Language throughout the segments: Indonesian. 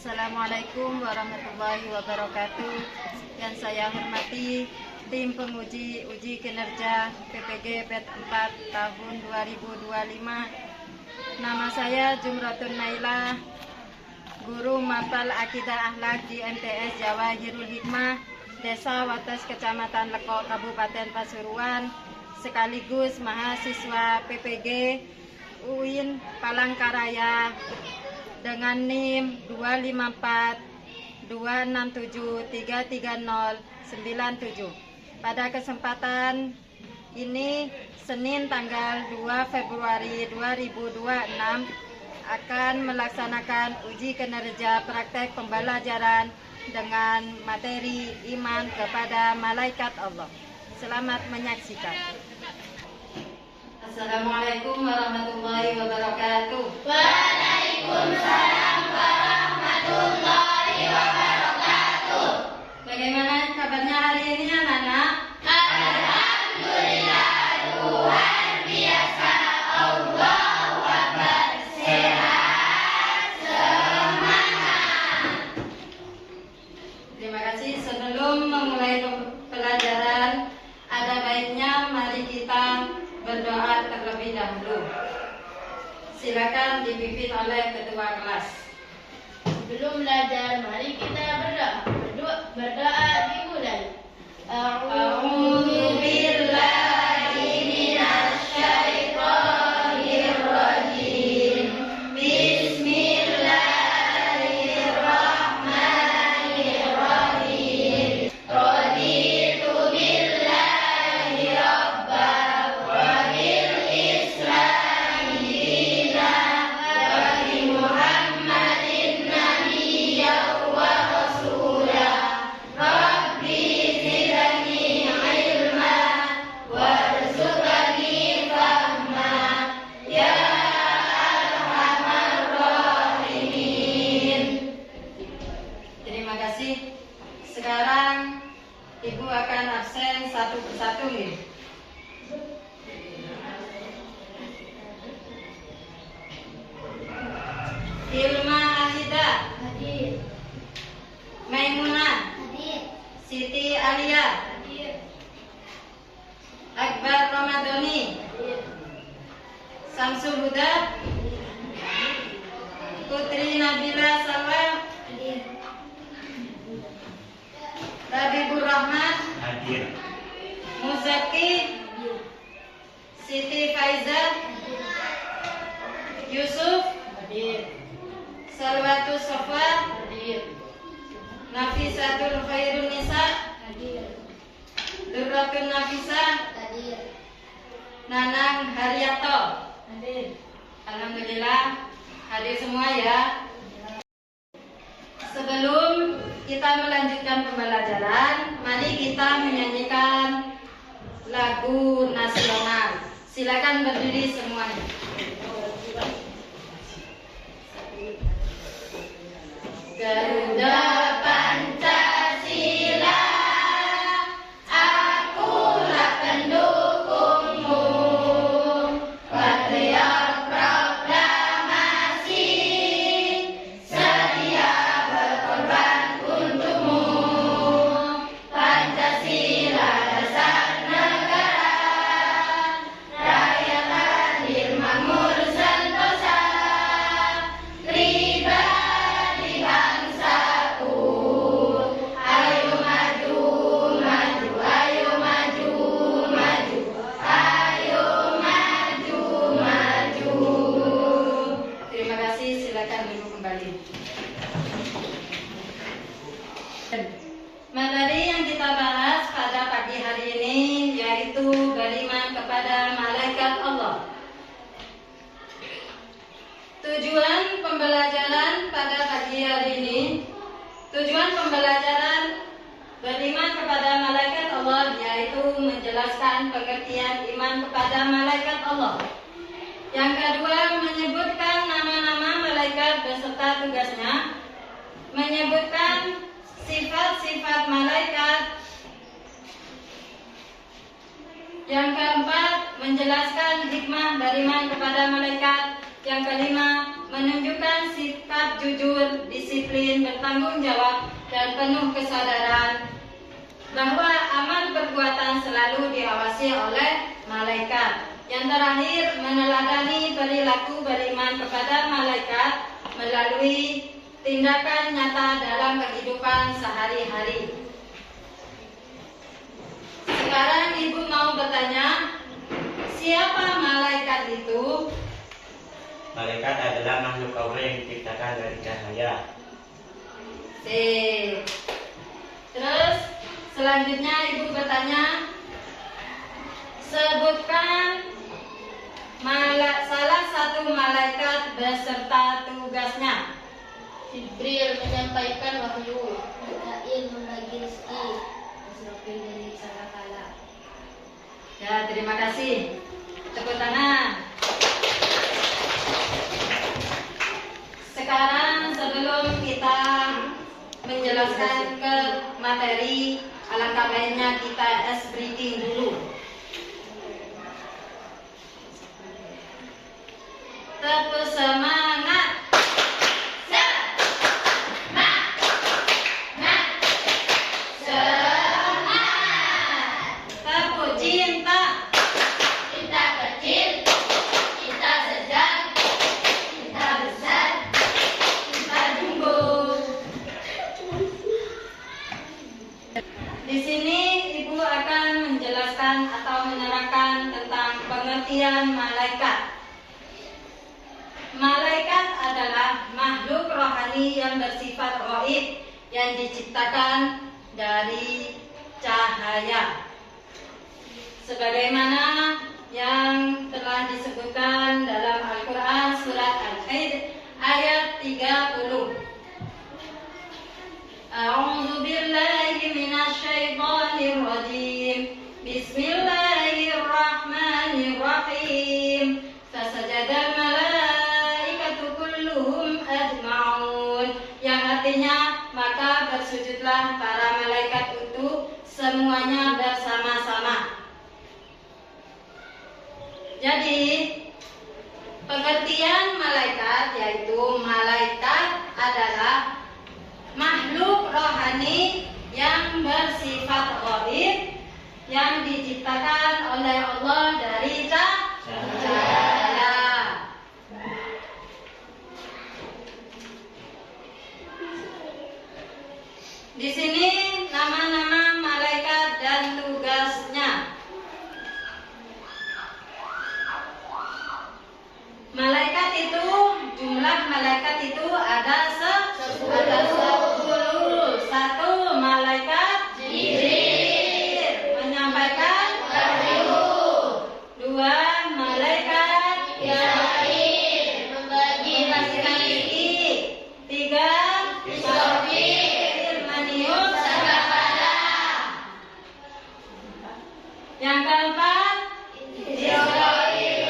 Assalamualaikum warahmatullahi wabarakatuh. Yang saya hormati tim penguji uji kinerja PPG PET 4 tahun 2025. Nama saya Jumratun Naila, guru mapel akidah akhlak di MTS Jawahirul Hikmah, Desa Wates, Kecamatan Lekok, Kabupaten Pasuruan, sekaligus mahasiswa PPG UIN Palangkaraya dengan NIM 25426733097. Pada kesempatan ini, Senin tanggal 2 Februari 2026, akan melaksanakan uji kinerja praktek pembelajaran dengan materi iman kepada malaikat Allah. Selamat menyaksikan. Assalamualaikum warahmatullahi wabarakatuh. Waalaikumsalam warahmatullahi wabarakatuh. Bagaimana kabarnya hari ini, anak-anak? Alhamdulillah, luar biasa. Allahu Akbar. Sehat, semangat. Terima kasih. Sebelum memulai pelajaran, ada baiknya mari kita berdoa terlebih dahulu. Silakan dipimpin oleh ketua kelas. Sebelum belajar, mari kita berdoa dimulai. A'udzu billahi minasy syaithanir rajim. Bismillahirrahmanirrahim. Raditu billahi rabban wa bil islami dinan wa bi Muhammadin nabiyyan wa rasulah. Rabbi zidni ilma warzuqni fahma ya arhamar rahimin. Terima kasih. Sekarang Ibu akan absen satu persatu nih. Hilma Ahida, Hadir. Maimunah, Hadir. Siti Alia, Hadir. Akbar Ramadhani, Hadir. Samsul Huda, Putri Nabila Salwa, Hadir. Rabibur Rahman, Hadir. Muzaki, Hadir. Siti Faizah, Yusuf, Hadir. Salwatus Sofwa, Hadir. Nafisatul Khairun Nisa, Hadir. Durratun Nafisa, Hadir. Nanang Haryato. Hadir. Alhamdulillah hadir semua ya. Sebelum kita melanjutkan pembelajaran, mari kita menyanyikan lagu nasional. Silakan berdiri semuanya. Garuda Pancasila, akulah pendukungmu. Patriot proklamasi, sedia berkorban untukmu. Pancasila dasar negara, rakyat adil makmur sentosa. Pribadi bangsaku, ayo maju, maju, ayo maju, maju, ayo maju, maju. Terima kasih, silakan duduk kembali. Materi yang kita bahas pada pagi hari ini yaitu beriman kepada malaikat Allah. Tujuan pembelajaran pada pagi hari ini, tujuan pembelajaran beriman kepada malaikat Allah yaitu menjelaskan pengertian iman kepada malaikat Allah. Yang kedua, menyebutkan nama-nama malaikat beserta tugasnya, menyebutkan sifat-sifat malaikat. Yang keempat, menjelaskan hikmah beriman kepada malaikat. Yang kelima, menunjukkan sikap jujur, disiplin, bertanggung jawab, dan penuh kesadaran bahwa amal perbuatan selalu diawasi oleh malaikat. Yang terakhir, meneladani perilaku beriman kepada malaikat melalui tindakan nyata dalam kehidupan sehari-hari. Sekarang Ibu mau bertanya, siapa malaikat itu? Malaikat adalah makhluk Allah yang diciptakan dari cahaya. Sip. Terus selanjutnya Ibu bertanya, sebutkan salah satu malaikat beserta tugasnya. Jibril menyampaikan wahyu, Mikail membagi rezeki, Israfil dari sangkakala. Ya, terima kasih. Tepuk tangan. Sekarang sebelum kita menjelaskan ke materi, alangkah baiknya kita breathing dulu. Tepuk semangat. Tepuk cinta. Cinta kecil, cinta sedang, cinta besar, cinta jumbo. Di sini Ibu akan menjelaskan atau menerangkan tentang pengertian malaikat. Malaikat adalah makhluk rohani yang bersifat ghaib yang diciptakan dari cahaya. Sebagaimana yang telah disebutkan dalam Al-Quran surat Al-Hijr ayat 30. A'udzu billahi minasyaitonir rajim. Bismillahirrahmanirrahim. Fasajadal malaikatu kulluhum ajma'un. Yang artinya, maka bersujudlah para malaikat itu semuanya bersama-sama. Jadi, pengertian malaikat yaitu malaikat adalah makhluk rohani yang bersifat ghaib yang diciptakan oleh Allah dari cahaya. Di sini nama-nama malaikat dan tugasnya. Malaikat itu, jumlah malaikat itu ada 10. Satu, malaikat Jibril menyampaikan wahyu. 2, malaikat Mikail membagi rezeki. 3, Israfil meniup sangkakala. Yang keempat, Israfil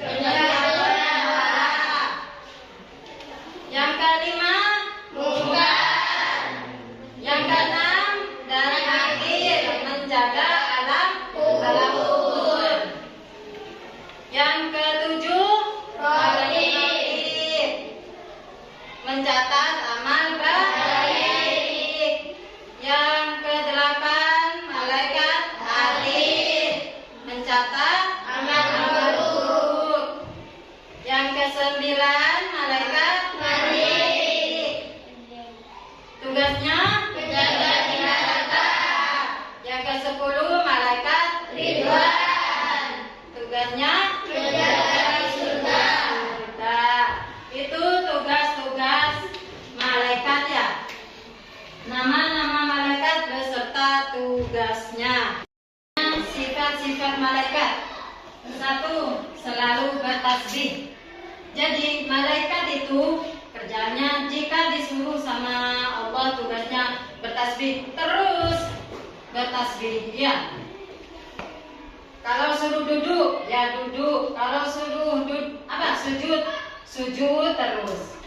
menjaga nyawa. yang kelima, Mungkar yang keenam, dan akhir menjaga alam kubur. Yang ketujuh, Raqib mencatat amal baik. Yang kedelapan, malaikat atid mencatat amal buruk. Yang kesembilan, malaikat narik. Tugasnya menjaga di neraka. yang ke-10, malaikat Ridwan tugasnya menjaga di surga. Nah, itu tugas-tugas malaikat ya. Nama-nama malaikat beserta tugasnya. Sifat-sifat malaikat. 1, selalu bertasbih. Jadi malaikat itu kerjanya jika disuruh sama Allah tugasnya bertasbih, terus bertasbih ya. Kalau suruh duduk ya duduk, kalau suruh sujud, sujud terus.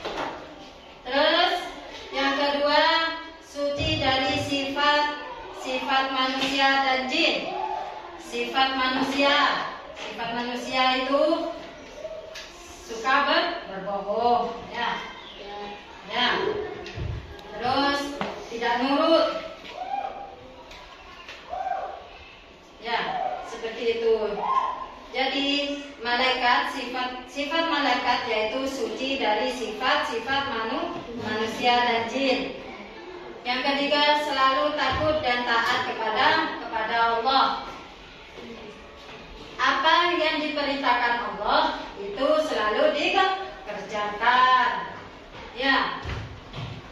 Terus yang kedua, suci dari sifat manusia dan jin. Sifat manusia itu suka berbohong, ya. Ya. Terus tidak nurut. Ya, seperti itu. Jadi malaikat, sifat malaikat yaitu suci dari sifat-sifat manusia dan jin. Yang ketiga, selalu takut dan taat kepada Allah. Apa yang diperintahkan Allah itu selalu dikerjakan. Ya,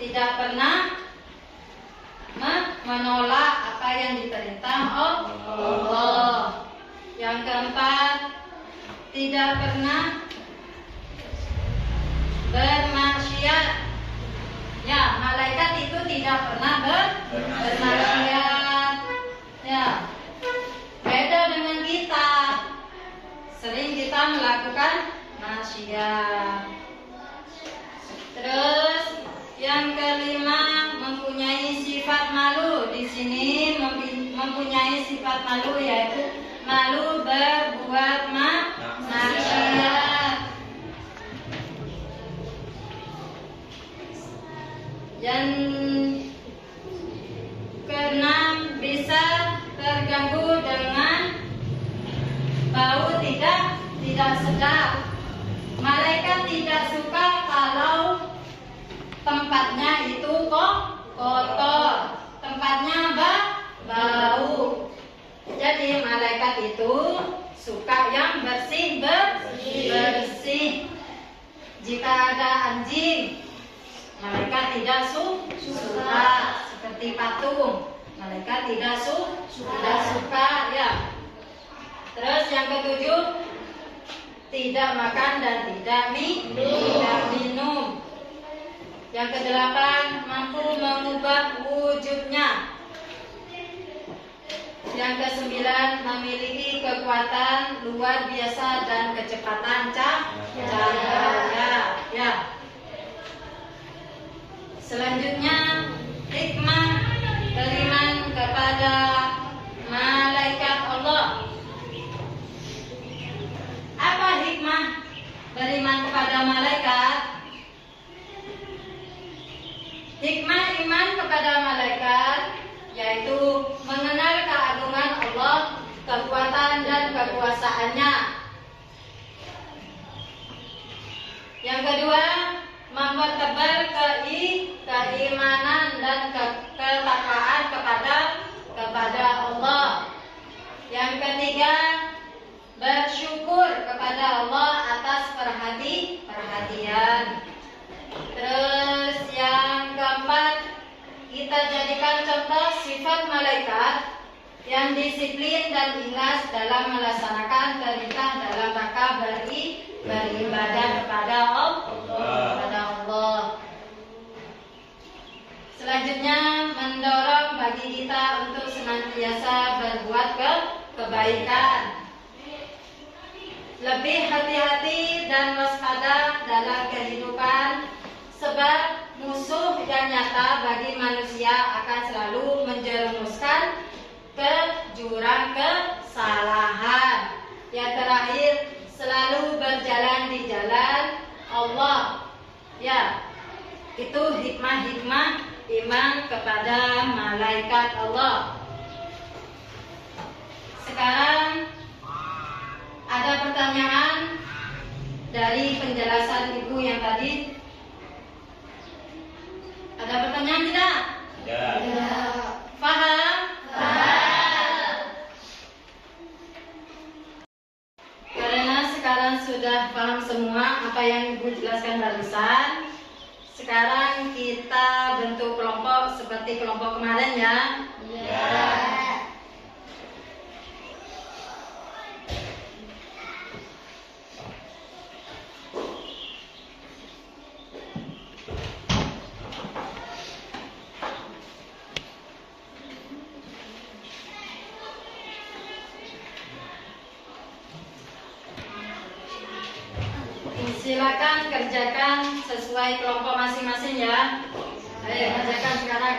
tidak pernah menolak apa yang diperintah Allah. Yang keempat, tidak pernah bermaksiat. Ya, malaikat itu tidak pernah bermaksiat. Ya, beda dengan kita. Sering kita melakukan maksiat. Terus yang kelima, mempunyai sifat malu. Di sini mempunyai sifat malu, yaitu malu berbuat maksiat. Yang keenam, bisa terganggu dengan bau tidak sedap. Malaikat tidak suka kalau tempatnya itu kotor, tempatnya bau. Jadi malaikat itu suka yang bersih. Jika ada anjing, malaikat tidak suka. Seperti patung, malaikat tidak suka, ya. Terus yang ketujuh, tidak makan dan tidak minum. Yang kedelapan, mampu mengubah wujudnya. Yang kesembilan, memiliki kekuatan luar biasa dan kecepatan cahaya. Ya. Selanjutnya, hikmah beriman kepada malaikat Allah. Apa hikmah beriman kepada malaikat? Hikmah iman kepada malaikat yaitu mengenal keagungan Allah, kekuatan dan kekuasaannya. Yang kedua, mempertebal keimanan dan ketakwaan kepada Allah. Yang ketiga, bersyukur kepada Allah atas perhatian. Terus yang keempat, kita jadikan contoh sifat malaikat yang disiplin dan ikhlas dalam melaksanakan perintah dalam rangka beribadah kepada Allah. Selanjutnya, mendorong bagi kita untuk senantiasa berbuat kebaikan. Lebih hati-hati dan waspada dalam kehidupan, sebab musuh yang nyata bagi manusia akan selalu menjerumuskan ke jurang kesalahan. Yang terakhir, selalu berjalan di jalan Allah. Ya, itu hikmah-hikmah iman kepada malaikat Allah. Sekarang ada pertanyaan dari penjelasan Ibu yang tadi. Ada pertanyaan tidak? Ya. Paham? Karena sekarang sudah paham semua apa yang Ibu jelaskan barusan. Sekarang kita bentuk kelompok seperti kelompok kemarin ya. Ya. Silakan kerjakan sesuai kelompok masing-masing ya. Ayo kerjakan sekarang.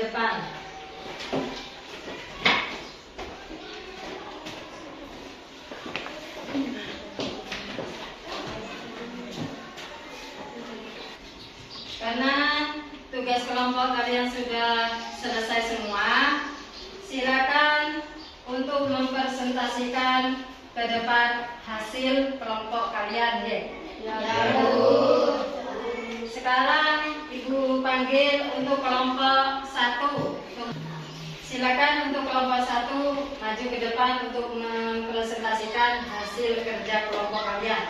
depan. Karena tugas kelompok kalian sudah selesai semua, silakan untuk mempresentasikan ke depan hasil kelompok kalian, ya. Sekarang Ibu panggil untuk kelompok 1. Silakan untuk kelompok 1 maju ke depan untuk mempresentasikan hasil kerja kelompok kalian.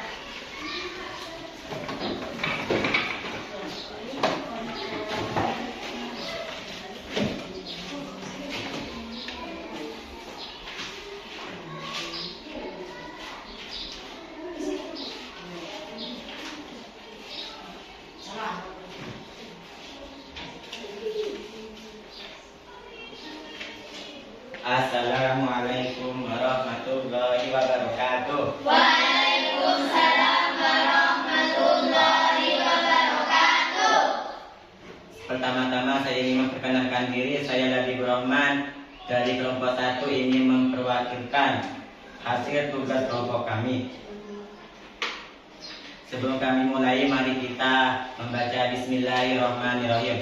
Assalamualaikum warahmatullahi wabarakatuh. Waalaikumsalam warahmatullahi wabarakatuh. Pertama-tama saya ingin memperkenalkan diri. Saya Labib Rahman dari kelompok 1 ingin memperwakilkan hasil tugas kelompok kami. Sebelum kami mulai, mari kita membaca Bismillahirrahmanirrahim.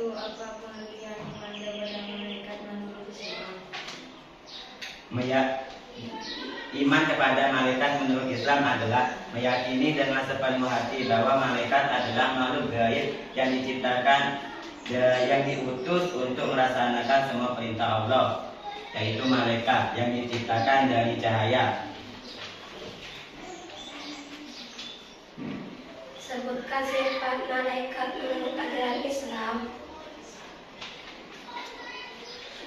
Apa pengertian iman kepada malaikat menurut Islam? Iman kepada malaikat menurut Islam adalah meyakini dengan sepenuh hati bahwa malaikat adalah makhluk gaib yang diciptakan, yang diutus untuk melaksanakan semua perintah Allah, yaitu malaikat yang diciptakan dari cahaya. Sebutkan sifat malaikat menurut ajaran Islam.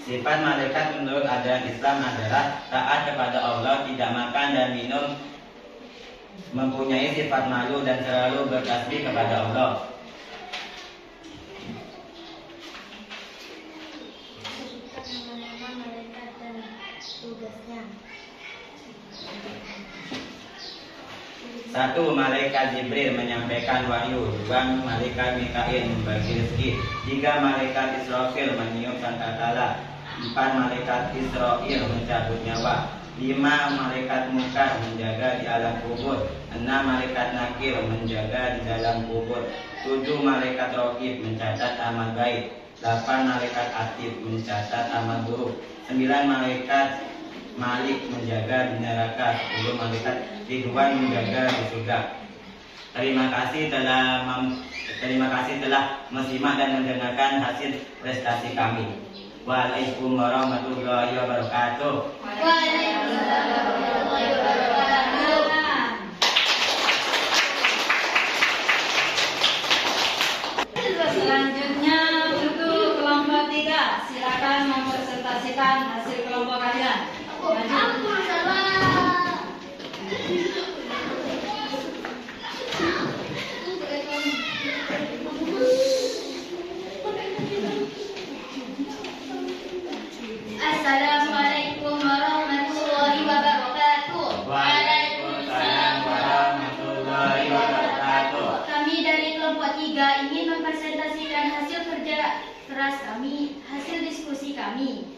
Sifat malaikat menurut ajaran Islam adalah taat kepada Allah, tidak makan dan minum, mempunyai sifat malu dan selalu bertasbih kepada Allah. Sebutkan nama-nama malaikat dan tugasnya. 1. Malaikat Jibril menyampaikan wahyu. 2. Malaikat Mikail membagi rezeki. 3. Malaikat Israfil meniup sangkakala. 4. Malaikat Israil mencabut nyawa. 5. Malaikat Munkar menjaga di alam kubur. 6. Malaikat Nakir menjaga di dalam kubur. 7. Malaikat Raqib mencatat amal baik. 8. Malaikat Atid mencatat amal buruk. 9. Malaikat Malik menjaga di neraka. 10. Malaikat Ridwan menjaga di surga. Terima kasih telah menyimak dan mendengarkan hasil prestasi kami. Waalaikumsalam warahmatullahi wabarakatuh. Waalaikumsalam warahmatullahi wabarakatuh. Selanjutnya untuk kelompok 3, silakan mempresentasikan hasil kelompok kalian. Maju. Assalamualaikum warahmatullahi wabarakatuh. Waalaikumsalam warahmatullahi wabarakatuh. Kami dari kelompok 3 ingin mempresentasikan hasil kerja keras kami, hasil diskusi kami.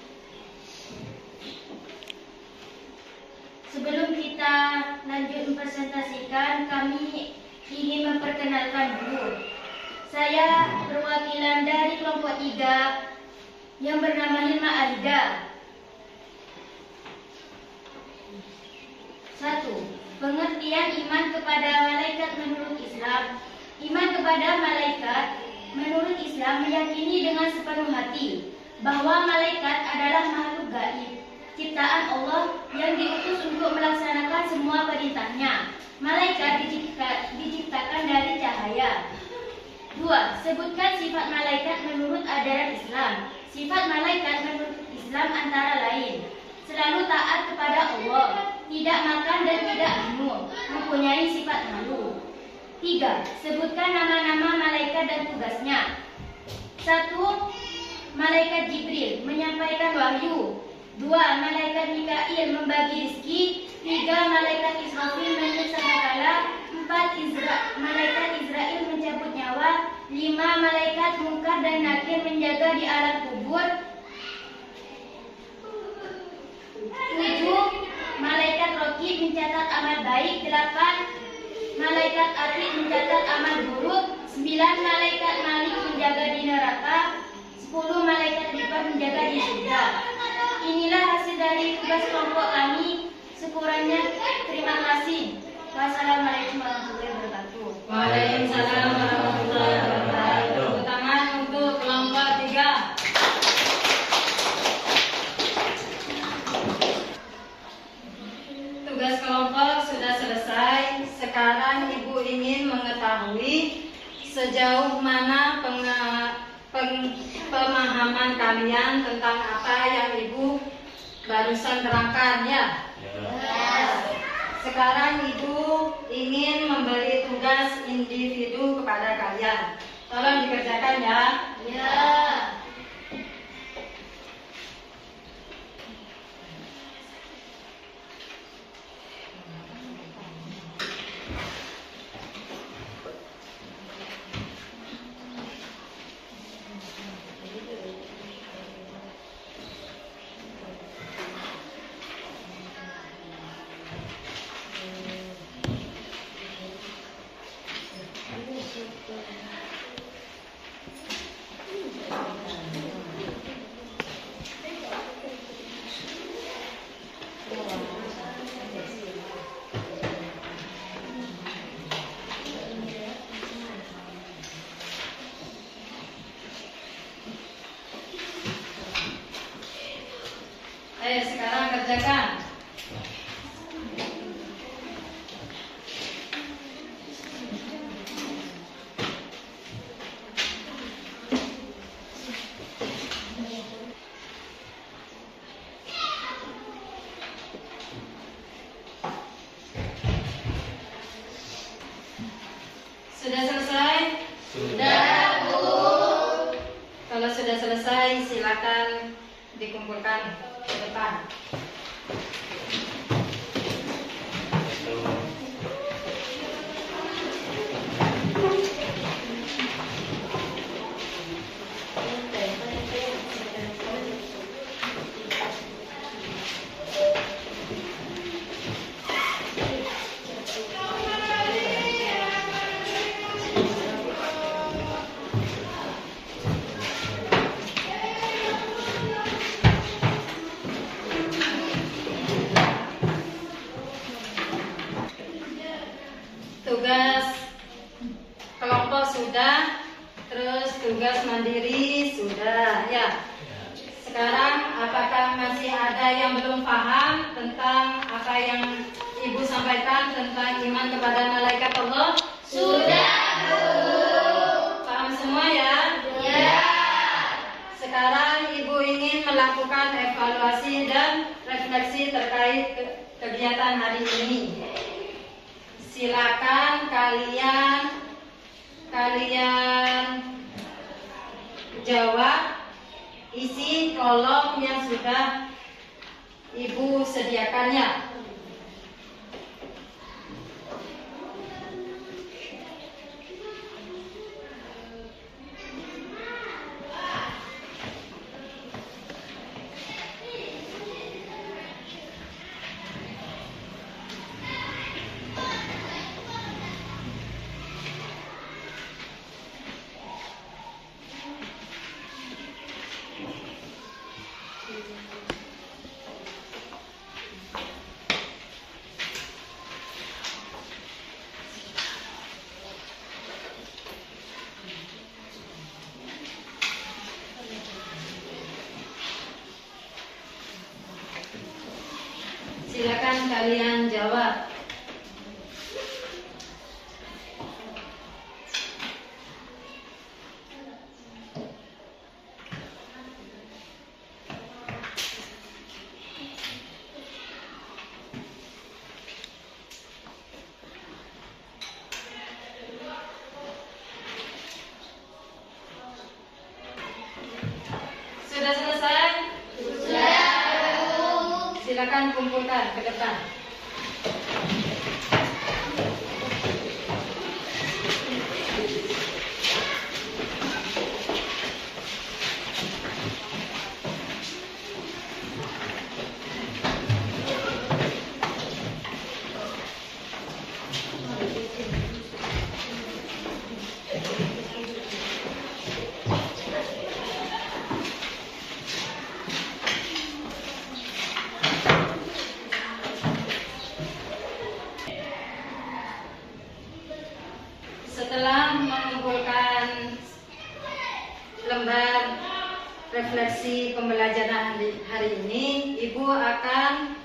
Sebelum kita lanjut mempresentasikan, kami ingin memperkenalkan dulu. Saya perwakilan dari kelompok 3 yang bernama Hilma Arida. 1. Pengertian iman kepada malaikat menurut Islam. Iman kepada malaikat menurut Islam meyakini dengan sepenuh hati bahwa malaikat adalah makhluk gaib, ciptaan Allah yang diutus untuk melaksanakan semua perintahnya. Malaikat diciptakan dari cahaya. 2. Sebutkan sifat malaikat menurut ajaran Islam. Sifat malaikat menurut Islam antara lain: selalu taat kepada Allah, tidak makan dan tidak minum, mempunyai sifat malu. 3. Sebutkan nama-nama malaikat dan tugasnya. 1. Malaikat Jibril menyampaikan wahyu. 2. Malaikat Mikail membagi rezeki. 3. Malaikat Israfil meniup sangkakala. 4. Malaikat 5. Malaikat Munkar dan Nakir menjaga di alam kubur. 7. Malaikat Raqib mencatat amal baik. 8. Malaikat Atid mencatat amal buruk. 9. Malaikat Malik menjaga di neraka. 10. Malaikat Lipat menjaga di surga. Inilah hasil dari tugas kelompok kami. Sekurangnya terima kasih. Wassalamualaikum warahmatullahi wabarakatuh. Waalaikumsalam warahmatullahi wabarakatuh. Tepuk tangan untuk kelompok 3. Tugas kelompok sudah selesai. Sekarang Ibu ingin mengetahui sejauh mana pemahaman kalian tentang apa yang Ibu barusan terangkan, ya? Sekarang Ibu ingin memberi tugas individu kepada kalian. Tolong dikerjakan, ya. Ya. Ayo sekarang kerjakan. Sudah selesai? Sudah, Bu. Kalau sudah selesai, silakan dikumpulkan ke depan. Tugas kelompok sudah, terus tugas mandiri sudah, ya. Sekarang apakah masih ada yang belum paham tentang apa yang Ibu sampaikan tentang iman kepada malaikat Allah? Sudah, Bu. Paham semua, ya? Ya. Sekarang Ibu ingin melakukan evaluasi dan refleksi terkait kegiatan hari ini. Silakan kalian jawab isi kolom yang sudah Ibu sediakannya. Silakan kalian jawab. Sudah selesai? Silakan kumpulkan ke depan. mengumpulkan lembar refleksi pembelajaran hari ini, Ibu akan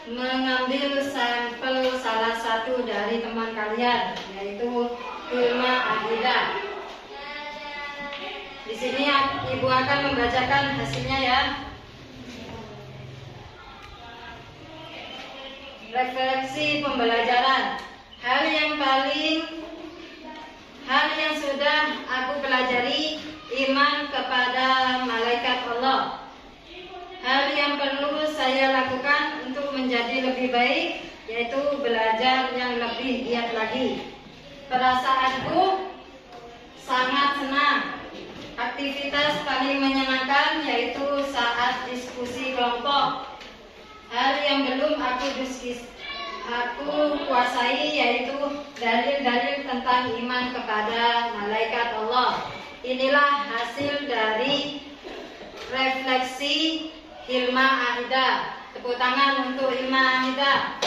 mengambil sampel salah satu dari teman kalian, yaitu Hilma Ahida. Di sini Ibu akan membacakan hasilnya ya. Refleksi pembelajaran. Hal yang sudah aku pelajari, iman kepada malaikat Allah. Hal yang perlu saya lakukan untuk menjadi lebih baik, yaitu belajar yang lebih giat lagi. Perasaanku sangat senang. Aktivitas paling menyenangkan yaitu saat diskusi kelompok. Hal yang belum aku kuasai yaitu dalil-dalil tentang iman kepada malaikat Allah. Inilah hasil dari refleksi Hilma Ahida. Tepuk tangan untuk Hilma Ahida.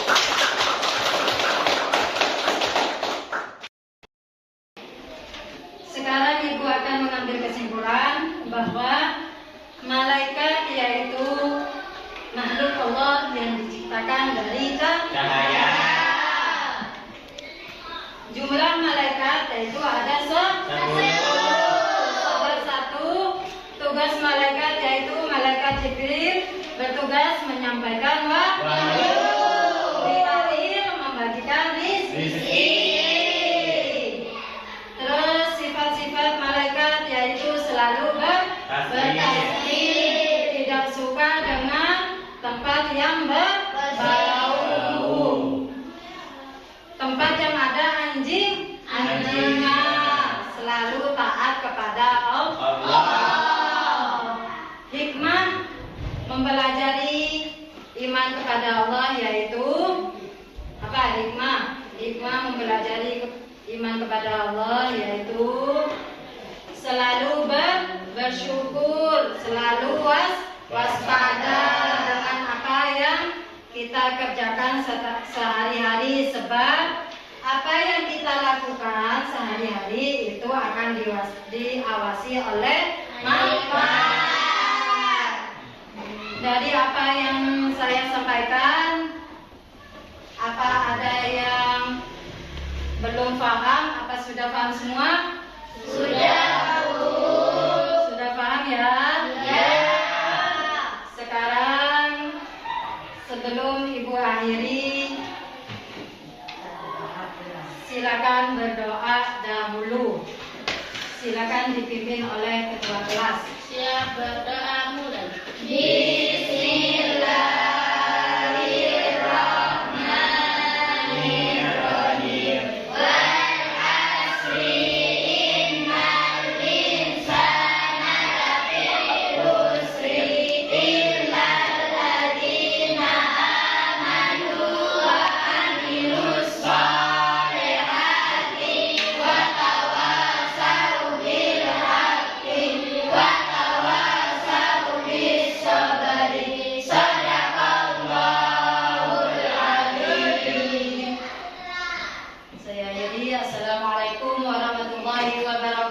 Sekarang Ibu akan mengambil kesimpulan bahwa malaikat yaitu makhluk Allah yang diciptakan dari cahaya. Jumlah malaikat yaitu ada 1. Tugas malaikat yaitu malaikat Jibril bertugas menyampaikan wahyu. Di akhir membagikan rizki. Terus sifat-sifat malaikat yaitu selalu bertasbih, tidak suka dengan tempat yang berbau, tempat yang ada anjingnya, selalu taat kepada Allah. Hikmah mempelajari iman kepada Allah yaitu apa? Hikmah mempelajari iman kepada Allah yaitu selalu bersyukur, selalu waspada dengan apa yang kita kerjakan sehari-hari, sebab apa yang kita lakukan sehari-hari itu akan diawasi oleh malaikat. Dari apa yang saya sampaikan, apa ada yang belum paham? Apa sudah paham semua? Sudah, Bu. Sudah paham ya? Ya. Sekarang sebelum Ibu akhiri, silakan berdoa dahulu. Silakan dipimpin oleh ketua kelas. Siap berdoa mulai. Bismillahirrahmanirrahim. Wal asri innal insana lafi khusri illa alladziina amanu wa amilus sholihati wa tawassaw bil haqqi wa tawassaw bis sabri. Sadaqallahul adzim. Saya akhiri. Assalamualaikum warahmatullahi wabarakatuh.